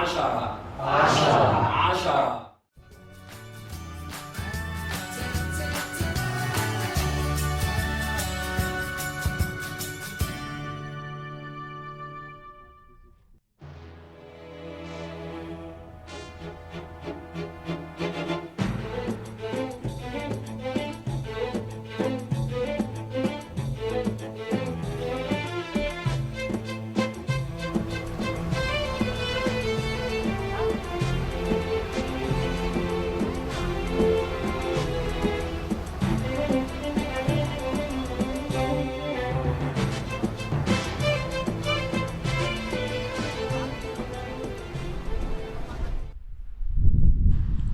عشرة عشرة.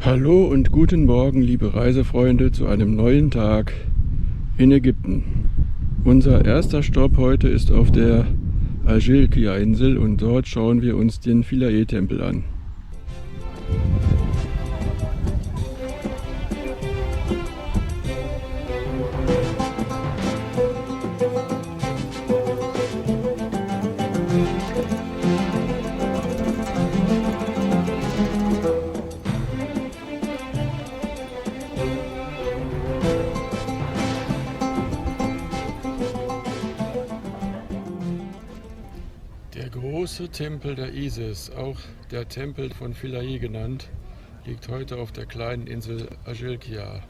Hallo und guten Morgen, liebe Reisefreunde, zu einem neuen Tag in Ägypten. Unser erster Stopp heute ist auf der Aljilkia-Insel und dort schauen wir uns den Philae-Tempel an. Der große Tempel der Isis, auch der Tempel von Philae genannt, liegt heute auf der kleinen Insel Aljilkia.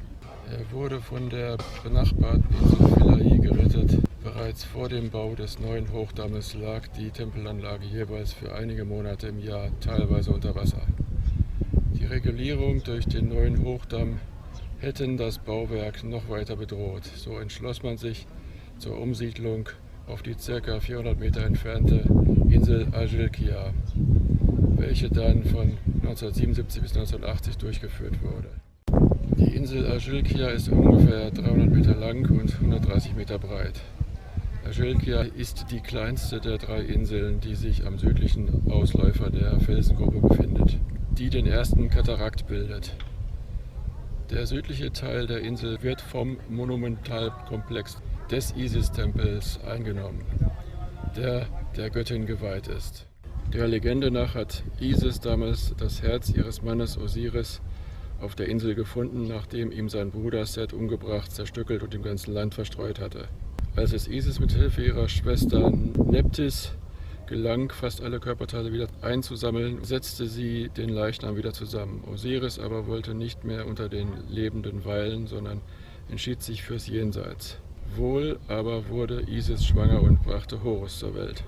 Er wurde von der benachbarten Insel Philae gerettet. Bereits vor dem Bau des neuen Hochdammes lag die Tempelanlage jeweils für einige Monate im Jahr teilweise unter Wasser. Die Regulierung durch den neuen Hochdamm hätten das Bauwerk noch weiter bedroht. So entschloss man sich zur Umsiedlung auf die ca. 400 Meter entfernte Insel Aljilkia, welche dann von 1977 bis 1980 durchgeführt wurde. Die Insel Aljilkia ist ungefähr 300 Meter lang und 130 Meter breit. Aljilkia ist die kleinste der drei Inseln, die sich am südlichen Ausläufer der Felsengruppe befindet, die den ersten Katarakt bildet. Der südliche Teil der Insel wird vom Monumentalkomplex des Isis-Tempels eingenommen, der der Göttin geweiht ist. Der Legende nach hat Isis damals das Herz ihres Mannes Osiris auf der Insel gefunden, nachdem ihm sein Bruder Set umgebracht, zerstückelt und im ganzen Land verstreut hatte. Als es Isis mit Hilfe ihrer Schwester Nephthys gelang, fast alle Körperteile wieder einzusammeln, setzte sie den Leichnam wieder zusammen. Osiris aber wollte nicht mehr unter den Lebenden weilen, sondern entschied sich fürs Jenseits. Wohl aber wurde Isis schwanger und brachte Horus zur Welt.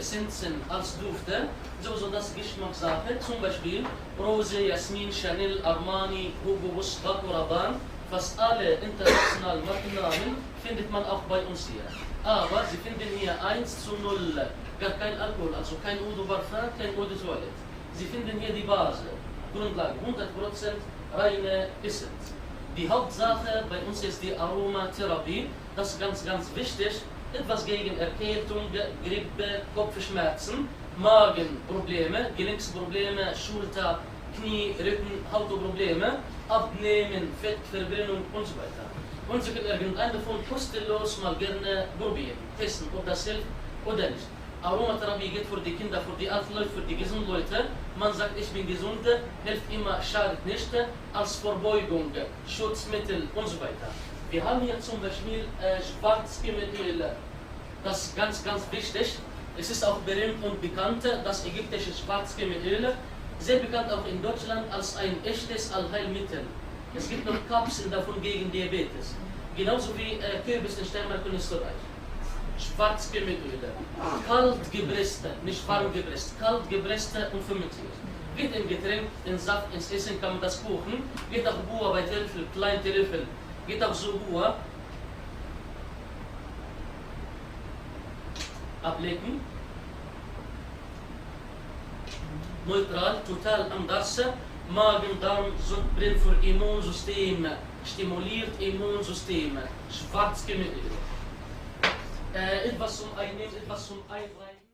Essenzen als Düfte, so das Geschmackssache, zum Beispiel Rose, Jasmin, Chanel, Armani, Hugo Boss, Paco Rabanne, fast alle internationalen Markennamen findet man auch bei uns hier. Aber Sie finden hier 1:0, gar kein Alkohol, also kein Eau de Parfum, kein Eau de Toilette. Sie finden hier die Basis, Grundlage, 100% reine Essenz. Die Hauptsache bei uns ist die Aromatherapie, das ist ganz, ganz wichtig. Etwas gegen Erkältung, Grippe, Kopfschmerzen, Magenprobleme, Gelenksprobleme, Schulter, Knie, Rücken, Hautprobleme, Abnehmen, Fettverbrennung und so weiter. Und Sie können irgendeinen davon kostenlos mal gerne probieren, testen, ob das hilft oder nicht. Aromatherapie geht für die Kinder, für die alten Leute, für die gesunden Leute. Man sagt, ich bin gesund, hilft immer, schadet nicht, als Vorbeugung, Schutzmittel und so weiter. Wir haben hier zum Beispiel Schwarzkümmelöl. Das ist ganz, ganz wichtig. Es ist auch berühmt und bekannt, das ägyptische Schwarzkümmelöl. Sehr bekannt auch in Deutschland als ein echtes Allheilmittel. Es gibt noch Kapseln davon gegen Diabetes. Genauso wie Kürbis in Steiermark und Österreich. Schwarzkümmelöl. Kalt gepresste, nicht warm gepresst, kalt gepresste und fermentiert. Geht im Getränk, in Saft, ins Essen kann man das kochen. Geht auch Buah bei Teelöffel, kleinen Teelöffel. Geht auch so Buah. Ablecken. Neutral, total anders. Magen-Darm, bringt für Immunsystem, stimuliert Immunsystem. Schwarzkümmelöl. Etwas zum Einnehmen, etwas zum Einreiben.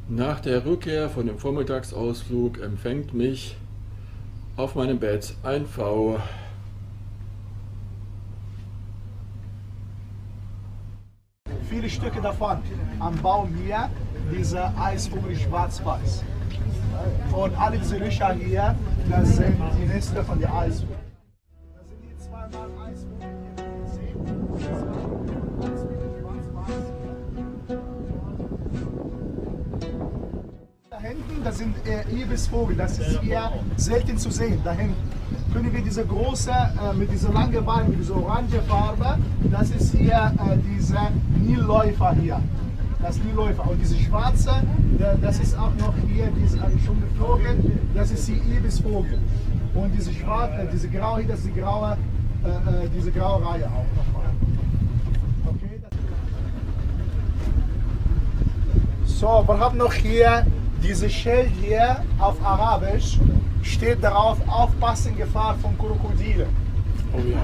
Nach der Rückkehr von dem Vormittagsausflug empfängt mich auf meinem Bett ein V. Viele Stücke davon am Baum hier, diese Eisvogel schwarz-weiß. Und alle diese Löcher hier, das sind die Nester von der Eisvogel. Das sind die zweimal Eisvogel hier. Da hinten, das sind Ibisvogel, das ist hier selten zu sehen. Da hinten können wir diese große, mit dieser langen Beine, mit dieser orange Farbe, das ist hier dieser Nilläufer hier. Das Nilläufer. Und diese schwarze, das ist auch noch hier, die ist schon geflogen, das ist die Ibisvogel. Und diese schwarze, diese graue hier, das ist diese graue Reihe auch nochmal. Okay. So, wir haben noch hier dieses Schild hier auf Arabisch, steht darauf, aufpassen, Gefahr von Krokodilen. Oh ja.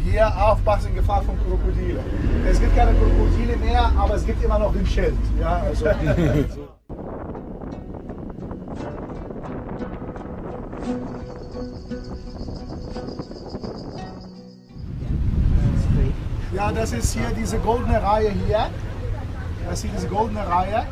Hier aufpassen, Gefahr von Krokodilen. Es gibt keine Krokodile mehr, aber es gibt immer noch den Schild. Ja, also. Ja, das ist hier diese goldene Reihe hier. Das ist hier diese goldene Reihe.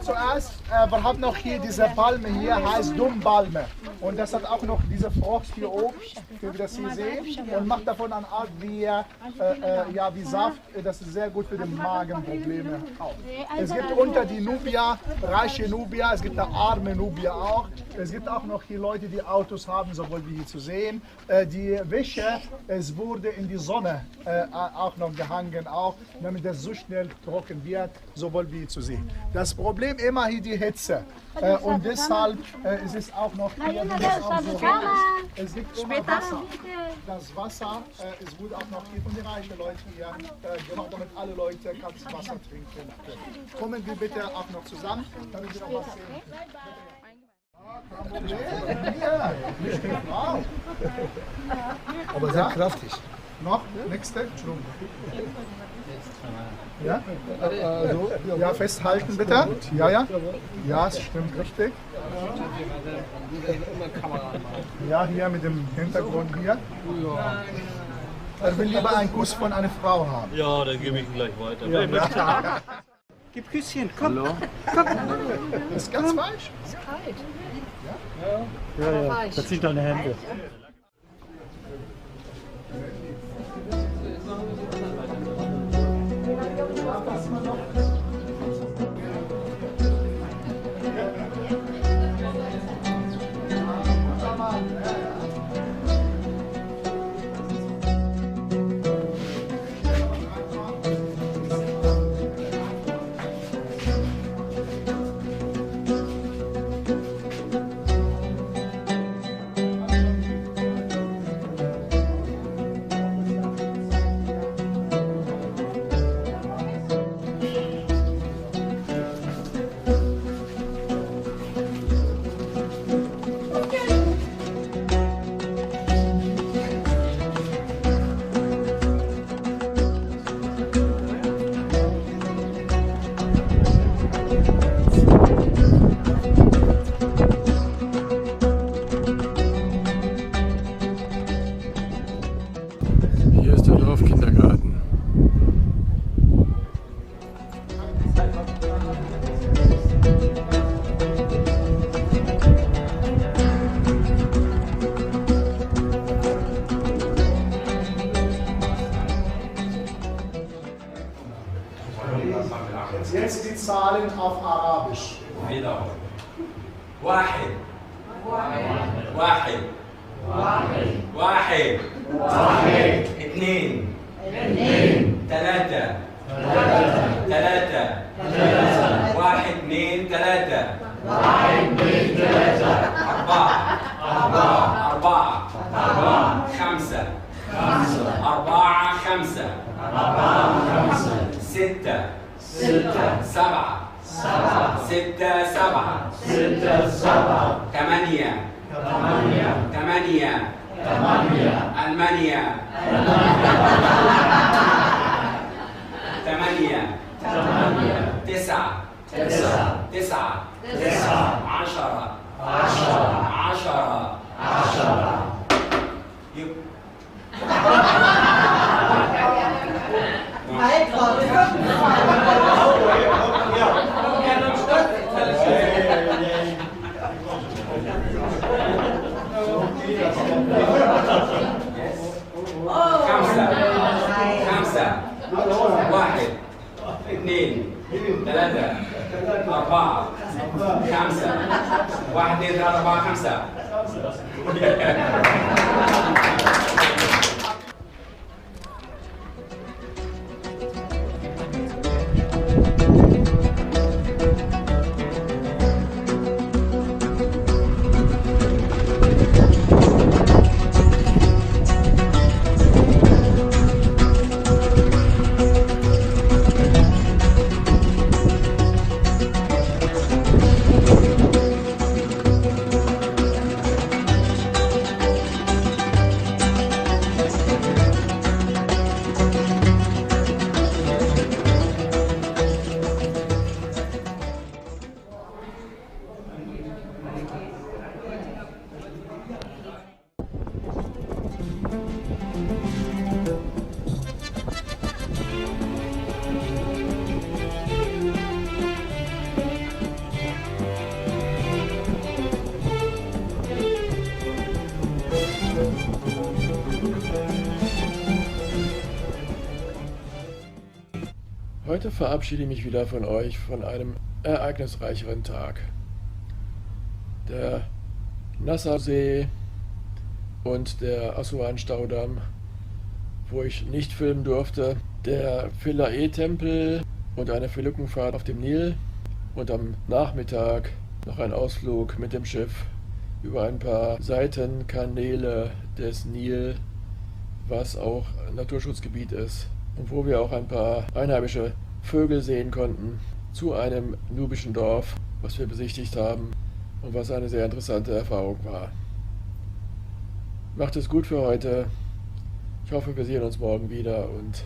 Zuerst, wir haben noch hier diese Palme hier, heißt Dummbalme. Und das hat auch noch diese Frucht hier oben, wie wir das hier sehen. Und macht davon eine Art wie Saft. Das ist sehr gut für die Magenprobleme auch. Es gibt unter die Nubia, reiche Nubia, es gibt eine arme Nubia auch. Es gibt auch noch hier Leute, die Autos haben, so wollen wir hier zu sehen. Die Wäsche, es wurde in die Sonne auch noch gehangen, auch damit das so schnell trocken wird, so wollen wir hier zu sehen. Das Problem immer hier die Hitze. Und deshalb es ist auch noch hier, es liegt immer Wasser. Das Wasser, es wurde auch noch hier von den reichen Leuten hier gemacht, damit alle Leute kaltes Wasser trinken können. Kommen wir bitte auch noch zusammen, damit wir noch was sehen. Ja, wow. Aber sehr kraftig. Noch? Nächste? Entschuldigung. Ja? Ja, festhalten bitte. Ja, ja. Ja, es stimmt richtig. Ja, hier mit dem Hintergrund hier. Er will lieber einen Kuss von einer Frau haben. Ja, dann gebe ich ihn gleich weiter. Ja. Gib Küsschen, komm. Hallo? Das ist ganz falsch. Ja, das sind deine Hände. Hier ist der Dorfkindergarten. Jetzt die Zahlen auf Arabisch. واحد واحد واحد اثنين ثلاثة واحد اثنين ثلاثة أربعة خمسة ستة سبعة ثمانية ألمانيا تسعة عشرة خمسة واحد اثنين ثلاثة أربعة خمسة واحد اثنين ثلاثة أربعة خمسة Heute verabschiede ich mich wieder von euch von einem ereignisreicheren Tag. Der Nasser-See und der Assuan-Staudamm, wo ich nicht filmen durfte, der Philae-Tempel und eine Verlückenfahrt auf dem Nil und am Nachmittag noch ein Ausflug mit dem Schiff über ein paar Seitenkanäle des Nil, was auch Naturschutzgebiet ist und wo wir auch ein paar einheimische Vögel sehen konnten, zu einem nubischen Dorf, was wir besichtigt haben und was eine sehr interessante Erfahrung war. Macht es gut für heute. Ich hoffe, wir sehen uns morgen wieder und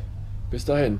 bis dahin.